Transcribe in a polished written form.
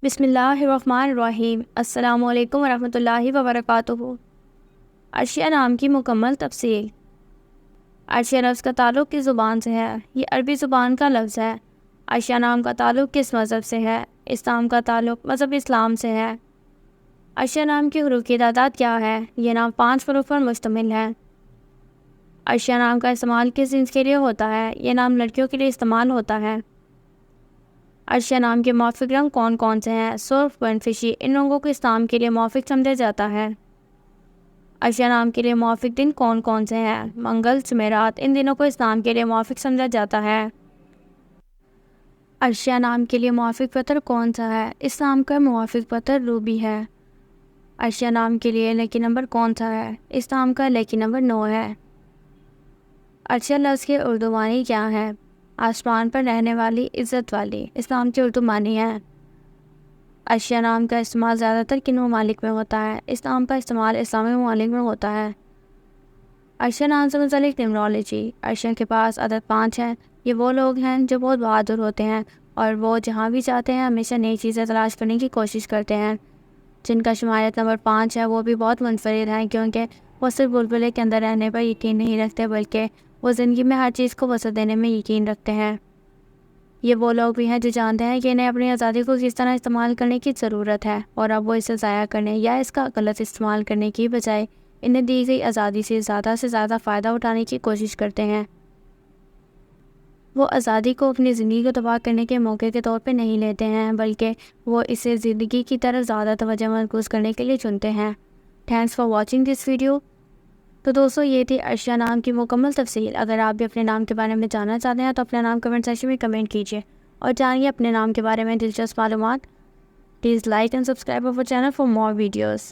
بسم اللہ الرحمن الرحیم۔ السلام علیکم ورحمۃ اللہ وبرکاتہ۔ عرشیہ نام کی مکمل تفصیل۔ عرشیہ لفظ کا تعلق کس زبان سے ہے؟ یہ عربی زبان کا لفظ ہے۔ عرشیہ نام کا تعلق کس مذہب سے ہے؟ اسلام کا تعلق مذہب اسلام سے ہے۔ عرشیہ نام کی حروف کی تعداد کیا ہے؟ یہ نام 5 حروف پر مشتمل ہے۔ عرشیہ نام کا استعمال کس جنس کے لیے ہوتا ہے؟ یہ نام لڑکیوں کے لیے استعمال ہوتا ہے۔ عرشیہ نام کے موافق رنگ کون کون سے ہیں؟ سرخ، بنفشی، ان رنگوں کو اسلام کے لیے موافق سمجھا جاتا ہے۔ عرشیہ نام کے لیے موافق دن کون کون سے ہیں؟ منگل، جمعرات، ان دنوں کو اسلام کے لیے موافق سمجھا جاتا ہے۔ عرشیہ نام کے لیے موافق پتھر کون سا ہے؟ اسلام کا موافق پتھر روبی ہے۔ عرشیہ نام کے لیے لکی نمبر کون سا ہے؟ اسلام کا لکی نمبر 9 ہے۔ عرشیہ لفظ کے اردو معنی کیا ہے؟ آسمان پر رہنے والی، عزت والی، اسلام کی اردو معنی ہے۔ عرشیہ نام کا استعمال زیادہ تر کن ممالک میں ہوتا ہے؟ اسلام کا استعمال اسلامی ممالک میں ہوتا ہے۔ عرشیہ نام سے متعلق نمرولوجی۔ عرشیہ کے پاس عدد 5 ہے۔ یہ وہ لوگ ہیں جو بہت بہادر ہوتے ہیں اور وہ جہاں بھی جاتے ہیں ہمیشہ نئی چیزیں تلاش کرنے کی کوشش کرتے ہیں۔ جن کا شماریت نمبر 5 ہے وہ بھی بہت منفرد ہیں، کیونکہ وہ صرف بلبلے کے اندر رہنے پر یقین نہیں رکھتے بلکہ وہ زندگی میں ہر چیز کو وسعت دینے میں یقین رکھتے ہیں۔ یہ وہ لوگ بھی ہیں جو جانتے ہیں کہ انہیں اپنی آزادی کو کس طرح استعمال کرنے کی ضرورت ہے، اور اب وہ اسے ضائع کرنے یا اس کا غلط استعمال کرنے کی بجائے انہیں دی گئی آزادی سے زیادہ فائدہ اٹھانے کی کوشش کرتے ہیں۔ وہ آزادی کو اپنی زندگی کو تباہ کرنے کے موقع کے طور پہ نہیں لیتے ہیں، بلکہ وہ اسے زندگی کی طرف زیادہ توجہ مرکوز کرنے کے لیے چنتے ہیں۔ Thanks for watching this video. تو دوستو، یہ تھی عرشیہ نام کی مکمل تفصیل۔ اگر آپ بھی اپنے نام کے بارے میں جاننا چاہتے ہیں تو اپنا نام کمنٹ سیکشن میں کمنٹ کیجیے اور جانیے اپنے نام کے بارے میں دلچسپ معلومات۔ Please like and subscribe our channel for more videos۔